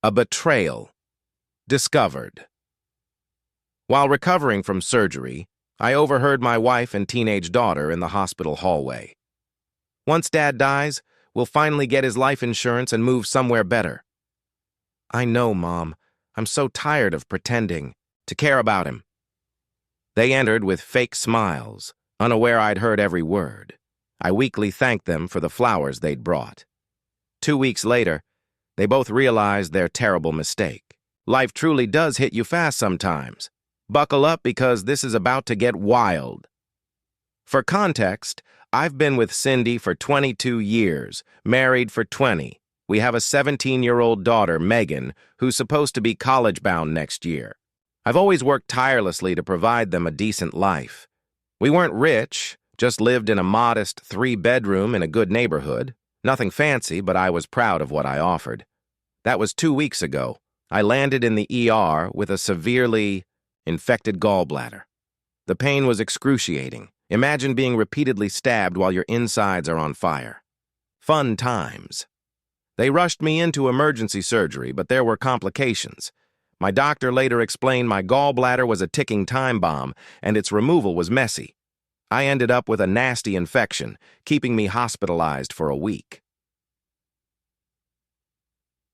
A betrayal. Discovered. While recovering from surgery, I overheard my wife and teenage daughter in the hospital hallway. Once Dad dies, we'll finally get his life insurance and move somewhere better. I know, Mom. I'm so tired of pretending to care about him. They entered with fake smiles, unaware I'd heard every word. I weakly thanked them for the flowers they'd brought. 2 weeks later, they both realized their terrible mistake. Life truly does hit you fast sometimes. Buckle up because this is about to get wild. For context, I've been with Cindy for 22 years, married for 20. We have a 17-year-old daughter, Megan, who's supposed to be college-bound next year. I've always worked tirelessly to provide them a decent life. We weren't rich, just lived in a modest 3-bedroom in a good neighborhood. Nothing fancy, but I was proud of what I offered. That was 2 weeks ago. I landed in the ER with a severely infected gallbladder. The pain was excruciating. Imagine being repeatedly stabbed while your insides are on fire. Fun times. They rushed me into emergency surgery, but there were complications. My doctor later explained my gallbladder was a ticking time bomb, and its removal was messy. I ended up with a nasty infection, keeping me hospitalized for a week.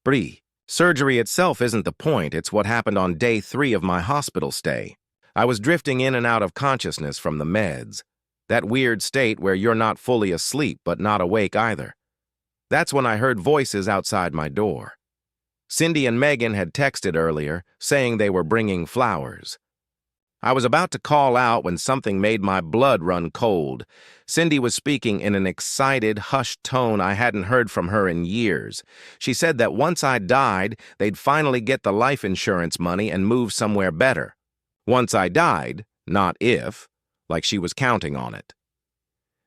Bree, surgery itself isn't the point, it's what happened on day 3 of my hospital stay. I was drifting in and out of consciousness from the meds. That weird state where you're not fully asleep but not awake either. That's when I heard voices outside my door. Cindy and Megan had texted earlier, saying they were bringing flowers. I was about to call out when something made my blood run cold. Cindy was speaking in an excited, hushed tone I hadn't heard from her in years. She said that once I died, they'd finally get the life insurance money and move somewhere better. Once I died, not if, like she was counting on it.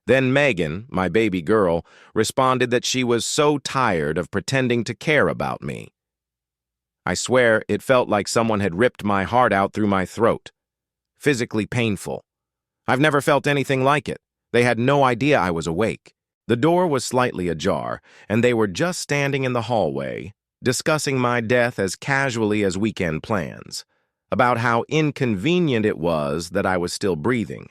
Then Megan, my baby girl, responded that she was so tired of pretending to care about me. I swear it felt like someone had ripped my heart out through my throat. Physically painful. I've never felt anything like it. They had no idea I was awake. The door was slightly ajar, and they were just standing in the hallway, discussing my death as casually as weekend plans, about how inconvenient it was that I was still breathing.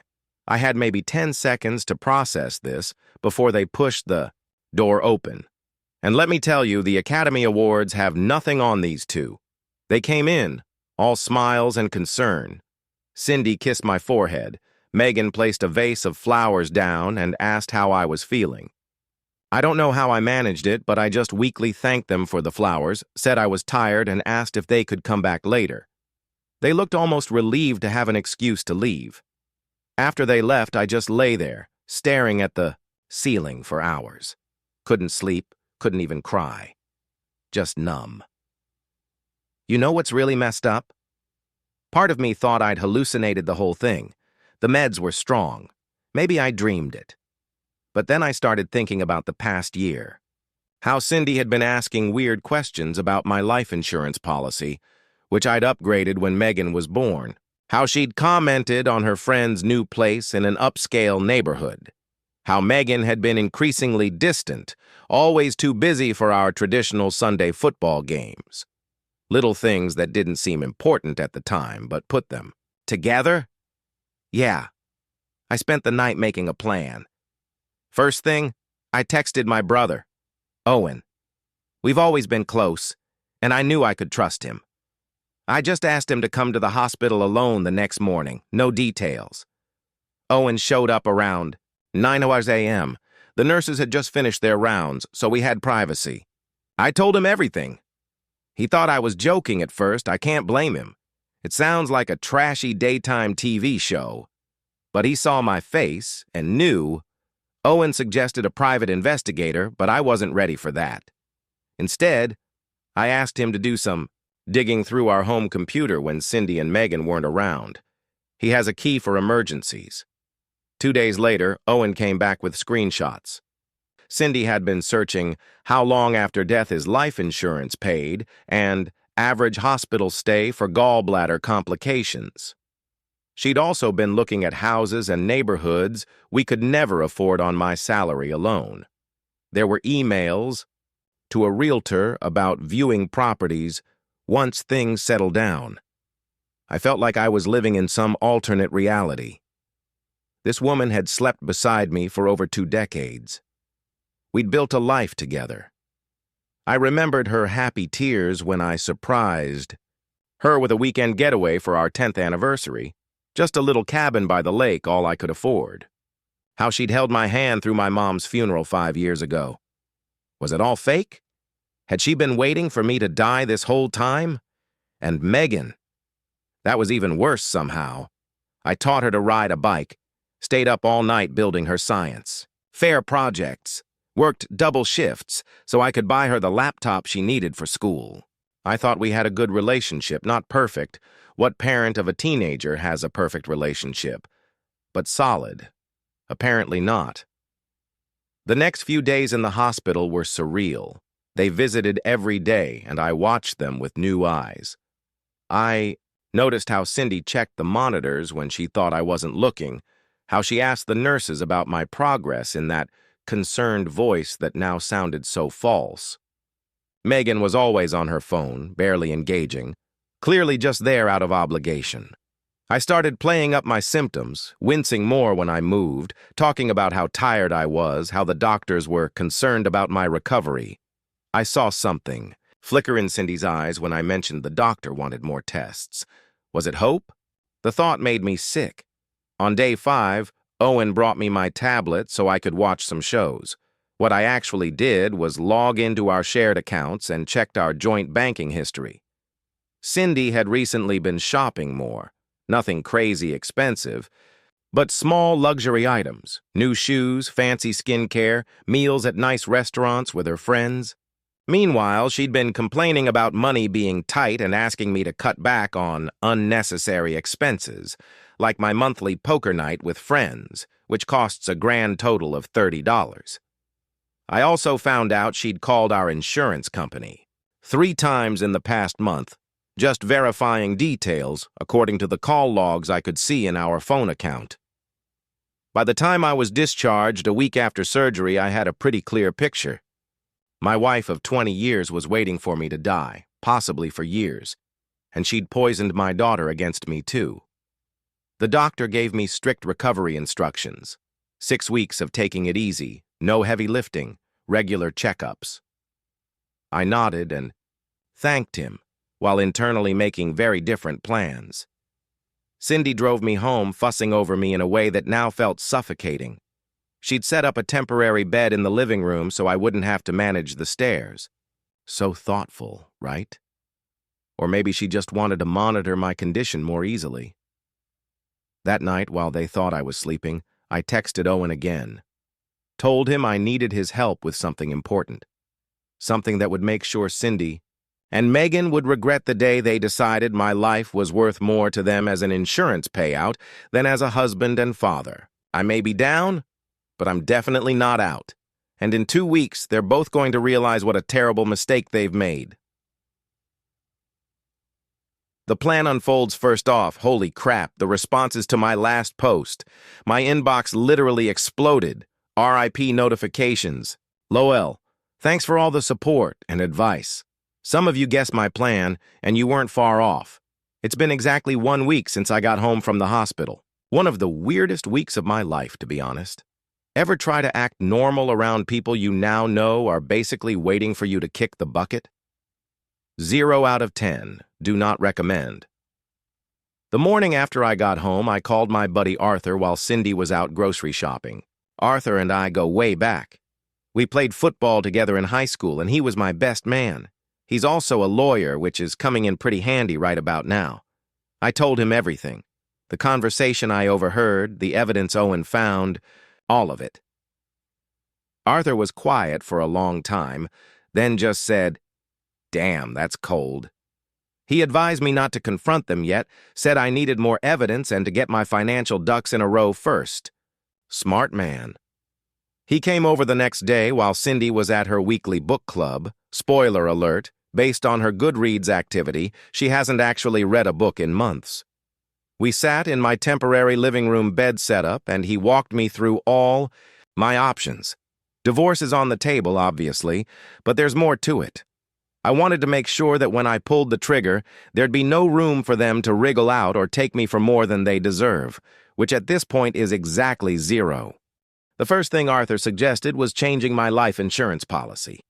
I had maybe 10 seconds to process this before they pushed the door open. And let me tell you, the Academy Awards have nothing on these two. They came in, all smiles and concern. Cindy kissed my forehead. Megan placed a vase of flowers down and asked how I was feeling. I don't know how I managed it, but I just weakly thanked them for the flowers, said I was tired, and asked if they could come back later. They looked almost relieved to have an excuse to leave. After they left, I just lay there, staring at the ceiling for hours. Couldn't sleep, couldn't even cry. Just numb. You know what's really messed up? Part of me thought I'd hallucinated the whole thing. The meds were strong. Maybe I dreamed it. But then I started thinking about the past year. How Cindy had been asking weird questions about my life insurance policy, which I'd upgraded when Megan was born. How she'd commented on her friend's new place in an upscale neighborhood. How Megan had been increasingly distant, always too busy for our traditional Sunday football games. Little things that didn't seem important at the time, but put them together? Yeah. I spent the night making a plan. First thing, I texted my brother, Owen. We've always been close, and I knew I could trust him. I just asked him to come to the hospital alone the next morning, no details. Owen showed up around 9 a.m. The nurses had just finished their rounds, so we had privacy. I told him everything. He thought I was joking at first. I can't blame him. It sounds like a trashy daytime TV show. But he saw my face and knew. Owen suggested a private investigator, but I wasn't ready for that. Instead, I asked him to do some digging through our home computer when Cindy and Megan weren't around. He has a key for emergencies. 2 days later, Owen came back with screenshots. Cindy had been searching how long after death is life insurance paid and average hospital stay for gallbladder complications. She'd also been looking at houses and neighborhoods we could never afford on my salary alone. There were emails to a realtor about viewing properties once things settle down. I felt like I was living in some alternate reality. This woman had slept beside me for over 2 decades. We'd built a life together. I remembered her happy tears when I surprised her with a weekend getaway for our 10th anniversary, just a little cabin by the lake, all I could afford. How she'd held my hand through my mom's funeral 5 years ago. Was it all fake? Had she been waiting for me to die this whole time? And Megan. That was even worse somehow. I taught her to ride a bike, stayed up all night building her science, fair projects, worked double shifts so I could buy her the laptop she needed for school. I thought we had a good relationship, not perfect. What parent of a teenager has a perfect relationship? But solid. Apparently not. The next few days in the hospital were surreal. They visited every day, and I watched them with new eyes. I noticed how Cindy checked the monitors when she thought I wasn't looking, how she asked the nurses about my progress in that concerned voice that now sounded so false. Megan was always on her phone, barely engaging, clearly just there out of obligation. I started playing up my symptoms, wincing more when I moved, talking about how tired I was, how the doctors were concerned about my recovery. I saw something flicker in Cindy's eyes when I mentioned the doctor wanted more tests. Was it hope? The thought made me sick. On day 5, Owen brought me my tablet so I could watch some shows. What I actually did was log into our shared accounts and checked our joint banking history. Cindy had recently been shopping more. Nothing crazy expensive, but small luxury items, new shoes, fancy skincare, meals at nice restaurants with her friends. Meanwhile, she'd been complaining about money being tight and asking me to cut back on unnecessary expenses, like my monthly poker night with friends, which costs a grand total of $30. I also found out she'd called our insurance company 3 times in the past month, just verifying details according to the call logs I could see in our phone account. By the time I was discharged a week after surgery, I had a pretty clear picture. My wife of 20 years was waiting for me to die, possibly for years, and she'd poisoned my daughter against me too. The doctor gave me strict recovery instructions, 6 weeks of taking it easy, no heavy lifting, regular checkups. I nodded and thanked him, while internally making very different plans. Cindy drove me home, fussing over me in a way that now felt suffocating. She'd set up a temporary bed in the living room so I wouldn't have to manage the stairs. So thoughtful, right? Or maybe she just wanted to monitor my condition more easily. That night, while they thought I was sleeping, I texted Owen again. Told him I needed his help with something important. Something that would make sure Cindy and Megan would regret the day they decided my life was worth more to them as an insurance payout than as a husband and father. I may be down, but I'm definitely not out. And in 2 weeks, they're both going to realize what a terrible mistake they've made. The plan unfolds first off. Holy crap, the responses to my last post. My inbox literally exploded. RIP notifications. Lol, thanks for all the support and advice. Some of you guessed my plan, and you weren't far off. It's been exactly 1 week since I got home from the hospital. One of the weirdest weeks of my life, to be honest. Ever try to act normal around people you now know are basically waiting for you to kick the bucket? 0 out of 10. Do not recommend. The morning after I got home, I called my buddy Arthur while Cindy was out grocery shopping. Arthur and I go way back. We played football together in high school, and he was my best man. He's also a lawyer, which is coming in pretty handy right about now. I told him everything. The conversation I overheard, the evidence Owen found, all of it. Arthur was quiet for a long time, then just said, "Damn, that's cold." He advised me not to confront them yet, said I needed more evidence and to get my financial ducks in a row first. Smart man. He came over the next day while Cindy was at her weekly book club. Spoiler alert, based on her Goodreads activity, she hasn't actually read a book in months. We sat in my temporary living room bed setup, and he walked me through all my options. Divorce is on the table, obviously, but there's more to it. I wanted to make sure that when I pulled the trigger, there'd be no room for them to wriggle out or take me for more than they deserve, which at this point is exactly zero. The first thing Arthur suggested was changing my life insurance policy.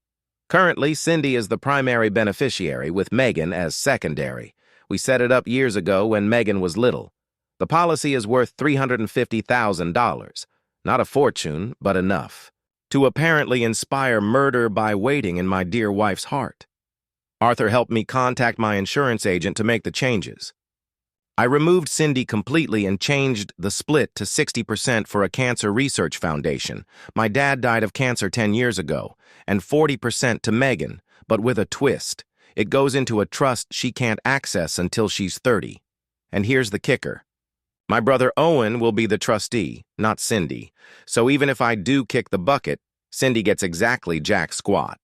Currently, Cindy is the primary beneficiary, with Megan as secondary. We set it up years ago when Megan was little. The policy is worth $350,000. Not a fortune, but enough to apparently inspire murder by waiting in my dear wife's heart. Arthur helped me contact my insurance agent to make the changes. I removed Cindy completely and changed the split to 60% for a cancer research foundation. My dad died of cancer 10 years ago, and 40% to Megan, but with a twist. It goes into a trust she can't access until she's 30. And here's the kicker. My brother Owen will be the trustee, not Cindy. So even if I do kick the bucket, Cindy gets exactly jack squat.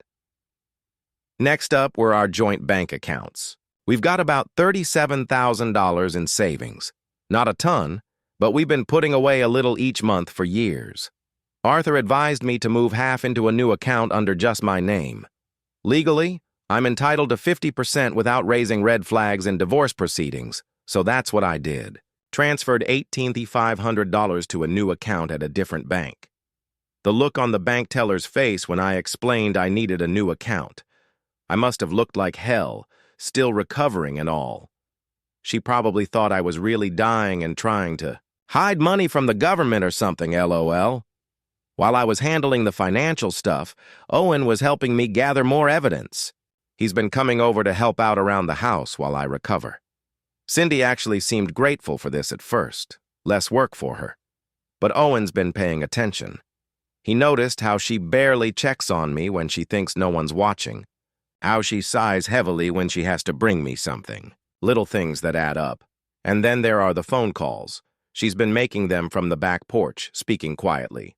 Next up were our joint bank accounts. We've got about $37,000 in savings. Not a ton, but we've been putting away a little each month for years. Arthur advised me to move half into a new account under just my name. Legally, I'm entitled to 50% without raising red flags in divorce proceedings, so that's what I did. Transferred $1,800 to a new account at a different bank. The look on the bank teller's face when I explained I needed a new account. I must have looked like hell, still recovering and all. She probably thought I was really dying and trying to hide money from the government or something, LOL. While I was handling the financial stuff, Owen was helping me gather more evidence. He's been coming over to help out around the house while I recover. Cindy actually seemed grateful for this at first. Less work for her. But Owen's been paying attention. He noticed how she barely checks on me when she thinks no one's watching. How she sighs heavily when she has to bring me something. Little things that add up. And then there are the phone calls. She's been making them from the back porch, speaking quietly.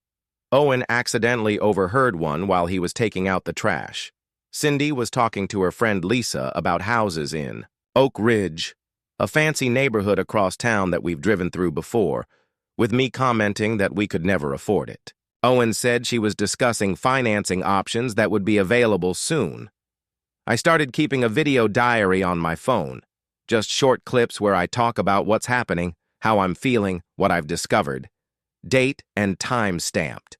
Owen accidentally overheard one while he was taking out the trash. Cindy was talking to her friend Lisa about houses in Oak Ridge, a fancy neighborhood across town that we've driven through before, with me commenting that we could never afford it. Owen said she was discussing financing options that would be available soon. I started keeping a video diary on my phone, just short clips where I talk about what's happening, how I'm feeling, what I've discovered. Date and time stamped.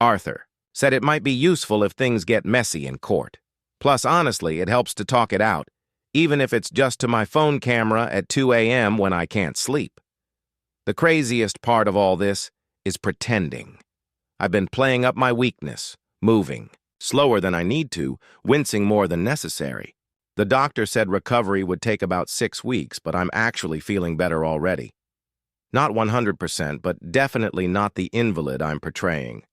Arthur said it might be useful if things get messy in court. Plus, honestly, it helps to talk it out, even if it's just to my phone camera at 2 a.m. when I can't sleep. The craziest part of all this is pretending. I've been playing up my weakness, moving slower than I need to, wincing more than necessary. The doctor said recovery would take about 6 weeks, but I'm actually feeling better already. Not 100%, but definitely not the invalid I'm portraying.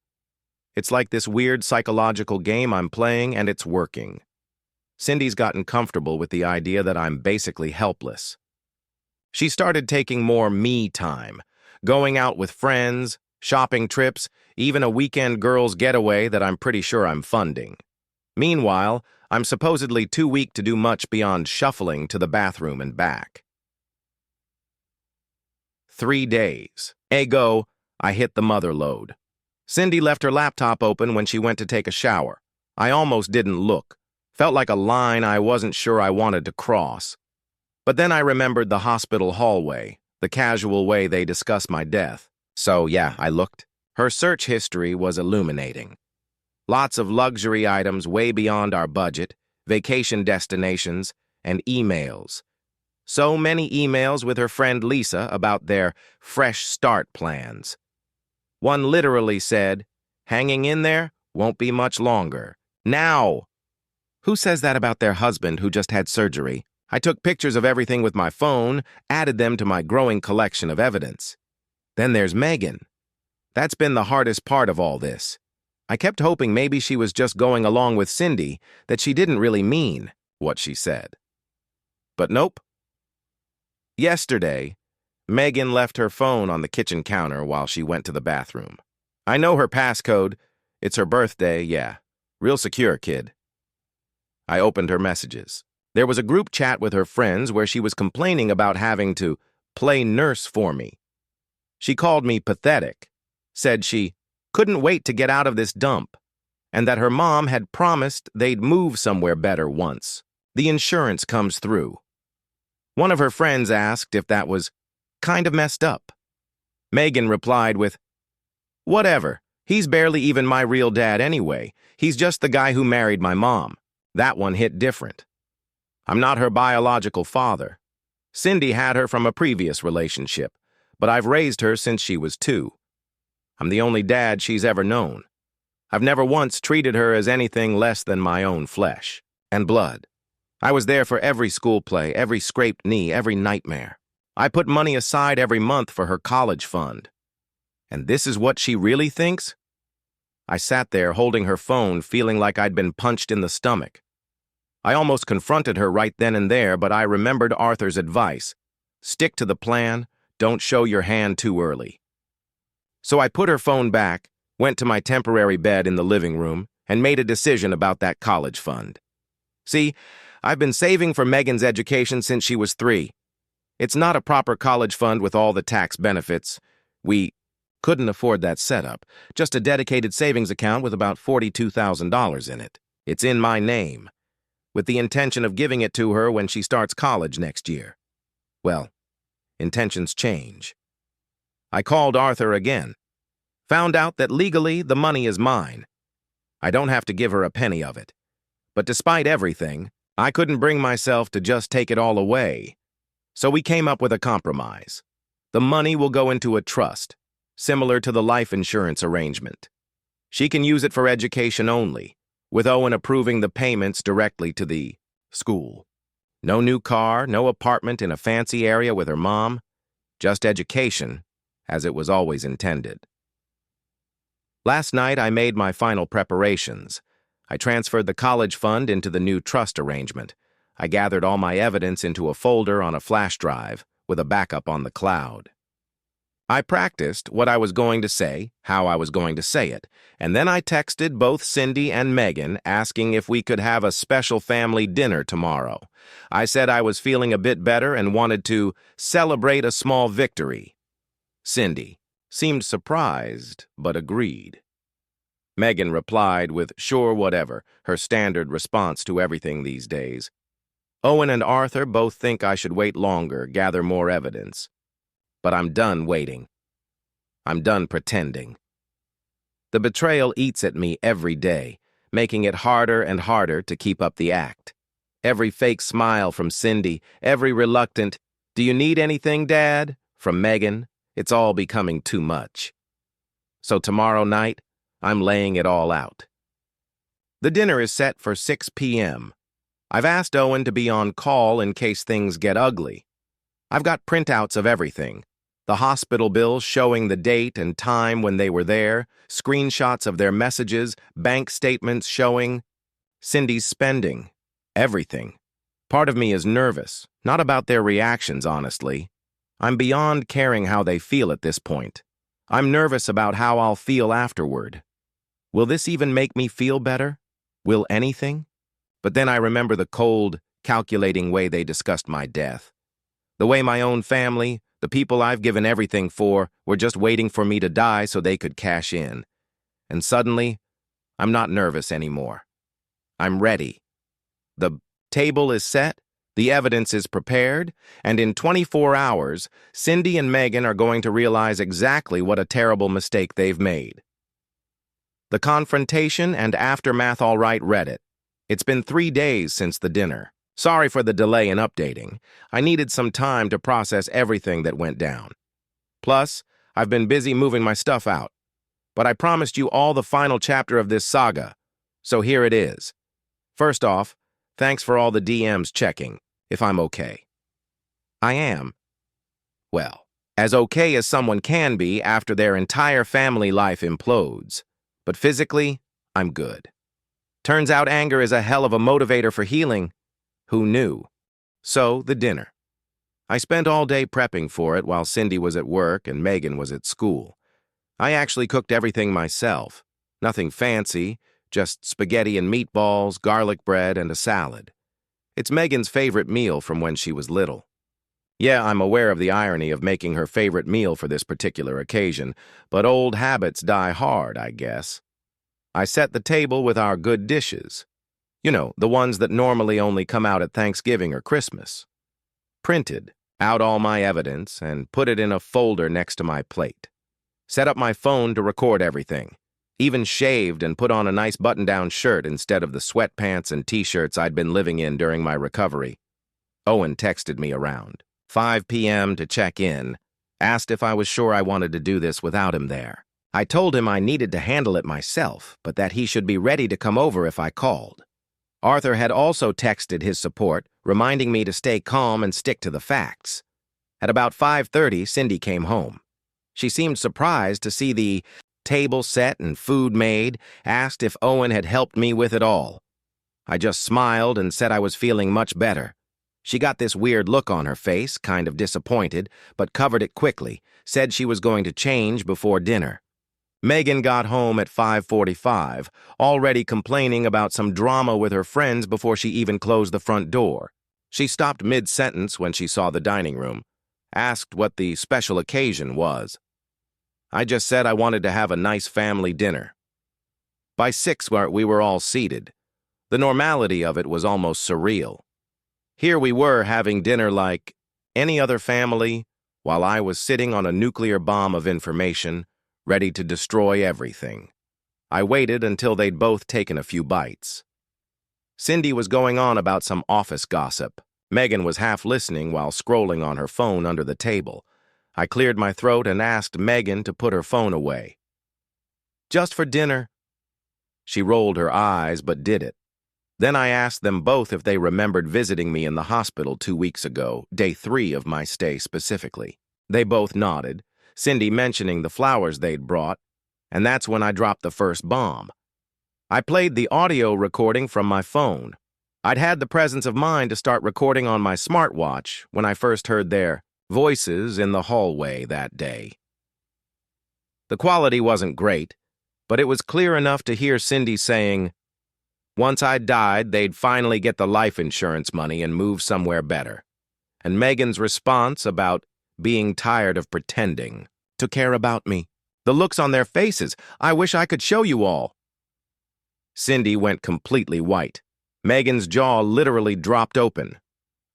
It's like this weird psychological game I'm playing, and it's working. Cindy's gotten comfortable with the idea that I'm basically helpless. She started taking more me time, going out with friends, shopping trips, even a weekend girls' getaway that I'm pretty sure I'm funding. Meanwhile, I'm supposedly too weak to do much beyond shuffling to the bathroom and back. 3 days ago, I hit the mother lode. Cindy left her laptop open when she went to take a shower. I almost didn't look. Felt like a line I wasn't sure I wanted to cross. But then I remembered the hospital hallway, the casual way they discuss my death. So yeah, I looked. Her search history was illuminating. Lots of luxury items way beyond our budget, vacation destinations, and emails. So many emails with her friend Lisa about their fresh start plans. One literally said, "Hanging in there, won't be much longer. Now!" Who says that about their husband who just had surgery? I took pictures of everything with my phone, added them to my growing collection of evidence. Then there's Megan. That's been the hardest part of all this. I kept hoping maybe she was just going along with Cindy, that she didn't really mean what she said. But nope. Yesterday, Megan left her phone on the kitchen counter while she went to the bathroom. I know her passcode. It's her birthday, yeah. Real secure, kid. I opened her messages. There was a group chat with her friends where she was complaining about having to play nurse for me. She called me pathetic. Said she couldn't wait to get out of this dump, and that her mom had promised they'd move somewhere better once the insurance comes through. One of her friends asked if that was kind of messed up. Megan replied with, "Whatever, he's barely even my real dad anyway. He's just the guy who married my mom. That one hit different. I'm not her biological father. Cindy had her from a previous relationship, but I've raised her since she was 2. I'm the only dad she's ever known. I've never once treated her as anything less than my own flesh and blood. I was there for every school play, every scraped knee, every nightmare. I put money aside every month for her college fund. And this is what she really thinks?" I sat there holding her phone, feeling like I'd been punched in the stomach. I almost confronted her right then and there, but I remembered Arthur's advice. Stick to the plan, don't show your hand too early. So I put her phone back, went to my temporary bed in the living room, and made a decision about that college fund. See, I've been saving for Megan's education since she was 3. It's not a proper college fund with all the tax benefits. We couldn't afford that setup, just a dedicated savings account with about $42,000 in it. It's in my name, with the intention of giving it to her when she starts college next year. Well, intentions change. I called Arthur again. Found out that legally the money is mine. I don't have to give her a penny of it. But despite everything, I couldn't bring myself to just take it all away. So we came up with a compromise. The money will go into a trust, similar to the life insurance arrangement. She can use it for education only, with Owen approving the payments directly to the school. No new car, no apartment in a fancy area with her mom, just education, as it was always intended. Last night, I made my final preparations. I transferred the college fund into the new trust arrangement. I gathered all my evidence into a folder on a flash drive with a backup on the cloud. I practiced what I was going to say, how I was going to say it, and then I texted both Cindy and Megan asking if we could have a special family dinner tomorrow. I said I was feeling a bit better and wanted to celebrate a small victory. Cindy seemed surprised, but agreed. Megan replied with, "Sure, whatever," her standard response to everything these days. Owen and Arthur both think I should wait longer, gather more evidence. But I'm done waiting. I'm done pretending. The betrayal eats at me every day, making it harder and harder to keep up the act. Every fake smile from Cindy, every reluctant, "Do you need anything, Dad?" from Megan, it's all becoming too much. So tomorrow night, I'm laying it all out. The dinner is set for 6 p.m. I've asked Owen to be on call in case things get ugly. I've got printouts of everything. The hospital bills showing the date and time when they were there, screenshots of their messages, bank statements showing Cindy's spending, everything. Part of me is nervous, not about their reactions, honestly. I'm beyond caring how they feel at this point. I'm nervous about how I'll feel afterward. Will this even make me feel better? Will anything? But then I remember the cold, calculating way they discussed my death. The way my own family, the people I've given everything for, were just waiting for me to die so they could cash in. And suddenly, I'm not nervous anymore. I'm ready. The table is set, the evidence is prepared, and in 24 hours, Cindy and Megan are going to realize exactly what a terrible mistake they've made. The confrontation and aftermath all right Reddit. It's been 3 days since the dinner. Sorry for the delay in updating. I needed some time to process everything that went down. Plus, I've been busy moving my stuff out. But I promised you all the final chapter of this saga, so here it is. First off, thanks for all the DMs checking, if I'm okay. I am. Well, as okay as someone can be after their entire family life implodes. But physically, I'm good. Turns out anger is a hell of a motivator for healing. Who knew? So, the dinner. I spent all day prepping for it while Cindy was at work and Megan was at school. I actually cooked everything myself. Nothing fancy, just spaghetti and meatballs, garlic bread, and a salad. It's Megan's favorite meal from when she was little. Yeah, I'm aware of the irony of making her favorite meal for this particular occasion, but old habits die hard, I guess. I set the table with our good dishes. You know, the ones that normally only come out at Thanksgiving or Christmas. Printed out all my evidence and put it in a folder next to my plate. Set up my phone to record everything. Even shaved and put on a nice button-down shirt instead of the sweatpants and t-shirts I'd been living in during my recovery. Owen texted me around 5 p.m. to check in, asked if I was sure I wanted to do this without him there. I told him I needed to handle it myself, but that he should be ready to come over if I called. Arthur had also texted his support, reminding me to stay calm and stick to the facts. At about 5:30, Cindy came home. She seemed surprised to see the table set and food made, asked if Owen had helped me with it all. I just smiled and said I was feeling much better. She got this weird look on her face, kind of disappointed, but covered it quickly, said she was going to change before dinner. Megan got home at 5:45, already complaining about some drama with her friends before she even closed the front door. She stopped mid-sentence when she saw the dining room, asked what the special occasion was. I just said I wanted to have a nice family dinner. By 6, we were all seated. The normality of it was almost surreal. Here we were having dinner like any other family, while I was sitting on a nuclear bomb of information, ready to destroy everything. I waited until they'd both taken a few bites. Cindy was going on about some office gossip. Megan was half listening while scrolling on her phone under the table. I cleared my throat and asked Megan to put her phone away. "Just for dinner." She rolled her eyes but did it. Then I asked them both if they remembered visiting me in the hospital 2 weeks ago, day 3 of my stay specifically. They both nodded, Cindy mentioning the flowers they'd brought, and that's when I dropped the first bomb. I played the audio recording from my phone. I'd had the presence of mind to start recording on my smartwatch when I first heard their voices in the hallway that day. The quality wasn't great, but it was clear enough to hear Cindy saying, once I died, they'd finally get the life insurance money and move somewhere better. And Megan's response about being tired of pretending to care about me. The looks on their faces, I wish I could show you all. Cindy went completely white. Megan's jaw literally dropped open.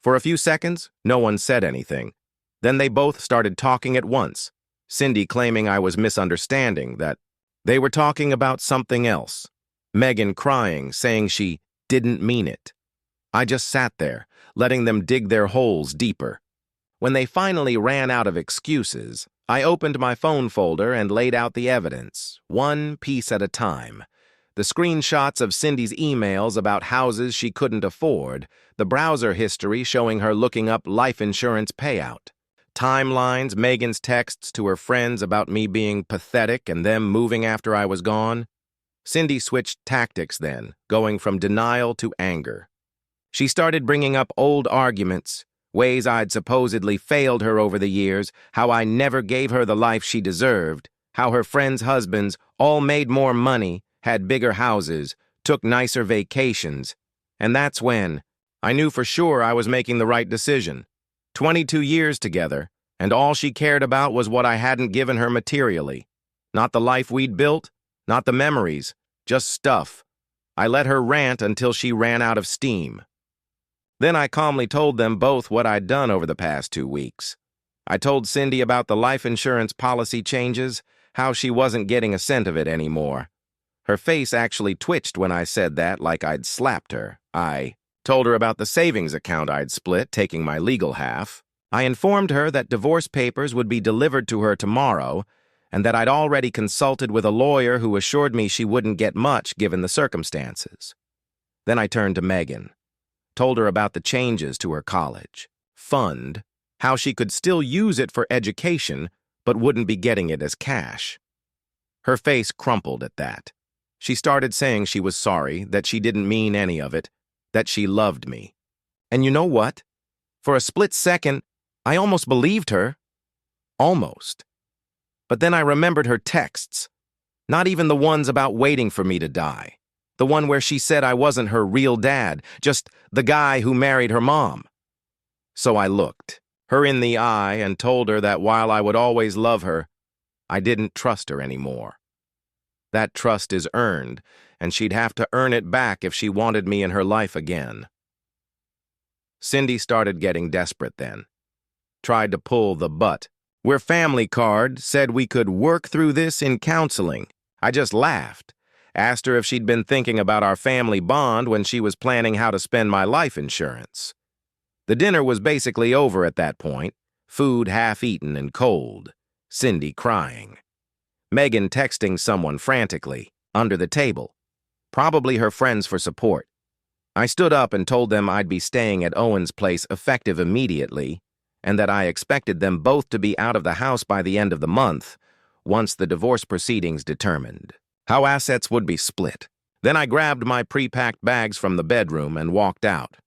For a few seconds, no one said anything. Then they both started talking at once, Cindy claiming I was misunderstanding, that they were talking about something else. Megan crying, saying she didn't mean it. I just sat there, letting them dig their holes deeper. When they finally ran out of excuses, I opened my phone folder and laid out the evidence, one piece at a time. The screenshots of Cindy's emails about houses she couldn't afford, the browser history showing her looking up life insurance payout, timelines, Megan's texts to her friends about me being pathetic and them moving after I was gone. Cindy switched tactics then, going from denial to anger. She started bringing up old arguments, ways I'd supposedly failed her over the years, how I never gave her the life she deserved, how her friends' husbands all made more money, had bigger houses, took nicer vacations. And that's when I knew for sure I was making the right decision. 22 years together, and all she cared about was what I hadn't given her materially. Not the life we'd built, not the memories, just stuff. I let her rant until she ran out of steam. Then I calmly told them both what I'd done over the past 2 weeks. I told Cindy about the life insurance policy changes, how she wasn't getting a cent of it anymore. Her face actually twitched when I said that, like I'd slapped her. I told her about the savings account I'd split, taking my legal half. I informed her that divorce papers would be delivered to her tomorrow, and that I'd already consulted with a lawyer who assured me she wouldn't get much given the circumstances. Then I turned to Megan, told her about the changes to her college fund, how she could still use it for education, but wouldn't be getting it as cash. Her face crumpled at that. She started saying she was sorry, that she didn't mean any of it, that she loved me. And you know what? For a split second, I almost believed her. Almost. But then I remembered her texts. Not even the ones about waiting for me to die. The one where she said I wasn't her real dad, just the guy who married her mom. So I looked. her in the eye and told her that while I would always love her, I didn't trust her anymore. That trust is earned, and she'd have to earn it back if she wanted me in her life again. Cindy started getting desperate then. Tried to pull the butt. We're family card, said we could work through this in counseling. I just laughed. Asked her if she'd been thinking about our family bond when she was planning how to spend my life insurance. The dinner was basically over at that point, food half-eaten and cold, Cindy crying. Megan texting someone frantically, under the table. Probably her friends for support. I stood up and told them I'd be staying at Owen's place effective immediately, and that I expected them both to be out of the house by the end of the month, once the divorce proceedings determined how assets would be split. Then I grabbed my pre-packed bags from the bedroom and walked out.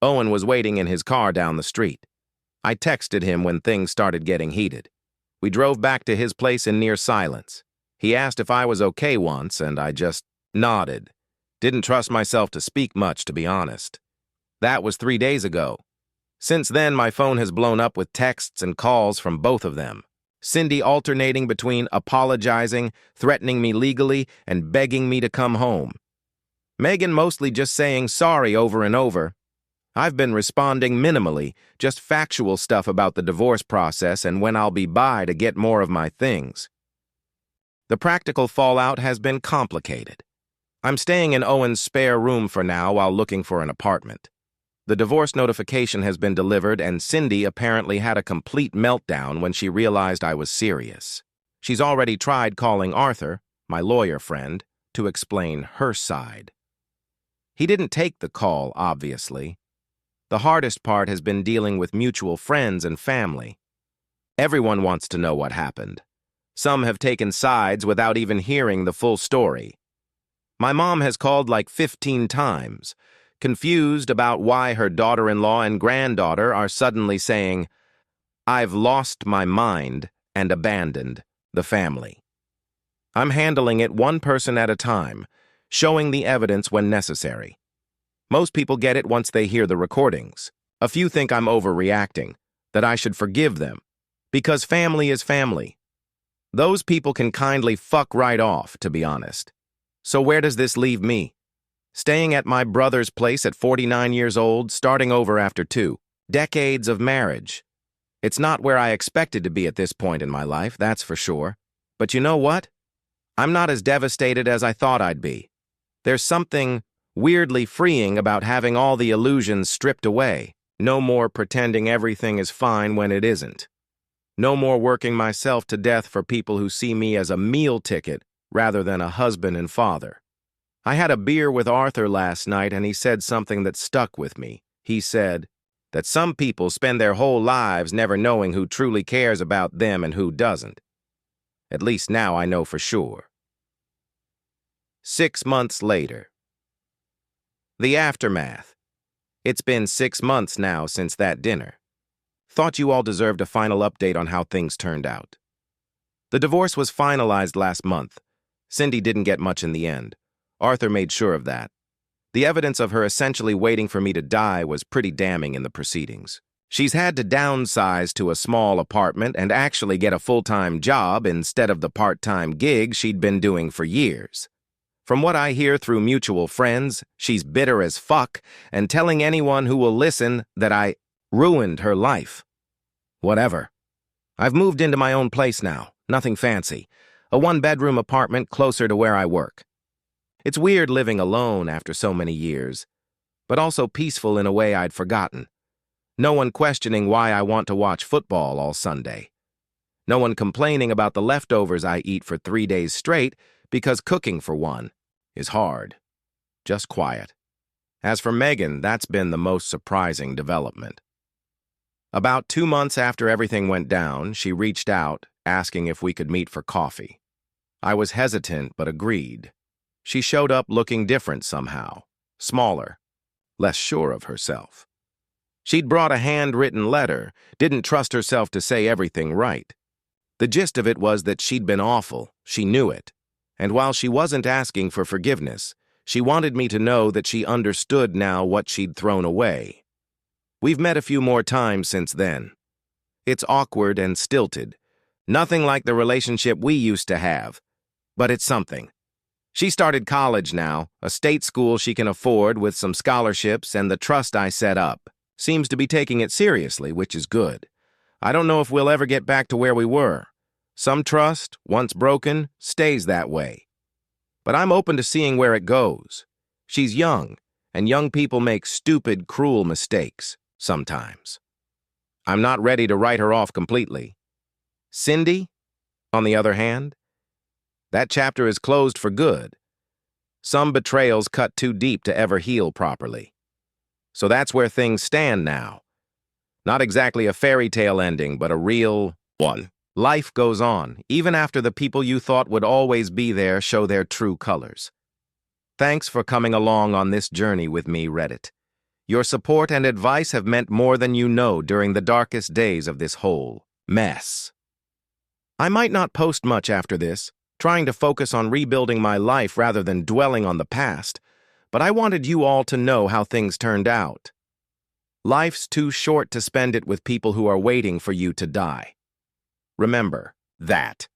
Owen was waiting in his car down the street. I texted him when things started getting heated. We drove back to his place in near silence. He asked if I was okay once, and I just nodded. Didn't trust myself to speak much, to be honest. That was 3 days ago. Since then, my phone has blown up with texts and calls from both of them. Cindy alternating between apologizing, threatening me legally, and begging me to come home. Megan mostly just saying sorry over and over. I've been responding minimally, just factual stuff about the divorce process and when I'll be by to get more of my things. The practical fallout has been complicated. I'm staying in Owen's spare room for now while looking for an apartment. The divorce notification has been delivered, and Cindy apparently had a complete meltdown when she realized I was serious. She's already tried calling Arthur, my lawyer friend, to explain her side. He didn't take the call, obviously. The hardest part has been dealing with mutual friends and family. Everyone wants to know what happened. Some have taken sides without even hearing the full story. My mom has called like 15 times, confused about why her daughter-in-law and granddaughter are suddenly saying, "I've lost my mind," and abandoned the family. I'm handling it one person at a time, showing the evidence when necessary. Most people get it once they hear the recordings. A few think I'm overreacting, that I should forgive them, because family is family. Those people can kindly fuck right off, to be honest. So where does this leave me? Staying at my brother's place at 49 years old, starting over after 2 decades of marriage. It's not where I expected to be at this point in my life, that's for sure. But you know what? I'm not as devastated as I thought I'd be. There's something weirdly freeing about having all the illusions stripped away. No more pretending everything is fine when it isn't. No more working myself to death for people who see me as a meal ticket rather than a husband and father. I had a beer with Arthur last night, and he said something that stuck with me. He said that some people spend their whole lives never knowing who truly cares about them and who doesn't. At least now I know for sure. 6 months later. The aftermath. It's been 6 months now since that dinner. Thought you all deserved a final update on how things turned out. The divorce was finalized last month. Cindy didn't get much in the end. Arthur made sure of that. The evidence of her essentially waiting for me to die was pretty damning in the proceedings. She's had to downsize to a small apartment and actually get a full-time job instead of the part-time gig she'd been doing for years. From what I hear through mutual friends, she's bitter as fuck and telling anyone who will listen that I ruined her life. Whatever. I've moved into my own place now, nothing fancy. A 1-bedroom apartment closer to where I work. It's weird living alone after so many years, but also peaceful in a way I'd forgotten. No one questioning why I want to watch football all Sunday. No one complaining about the leftovers I eat for 3 days straight because cooking for one is hard. Just quiet. As for Megan, that's been the most surprising development. About 2 months after everything went down, she reached out, asking if we could meet for coffee. I was hesitant, but agreed. She showed up looking different somehow, smaller, less sure of herself. She'd brought a handwritten letter, didn't trust herself to say everything right. The gist of it was that she'd been awful, she knew it, and while she wasn't asking for forgiveness, she wanted me to know that she understood now what she'd thrown away. We've met a few more times since then. It's awkward and stilted. Nothing like the relationship we used to have. But it's something. She started college now, a state school she can afford with some scholarships, and the trust I set up seems to be taking it seriously, which is good. I don't know if we'll ever get back to where we were. Some trust, once broken, stays that way. But I'm open to seeing where it goes. She's young, and young people make stupid, cruel mistakes, sometimes. I'm not ready to write her off completely. Cindy, on the other hand, that chapter is closed for good. Some betrayals cut too deep to ever heal properly. So that's where things stand now. Not exactly a fairy tale ending, but a real one. Life goes on, even after the people you thought would always be there show their true colors. Thanks for coming along on this journey with me, Reddit. Your support and advice have meant more than you know during the darkest days of this whole mess. I might not post much after this, trying to focus on rebuilding my life rather than dwelling on the past, but I wanted you all to know how things turned out. Life's too short to spend it with people who are waiting for you to die. Remember that.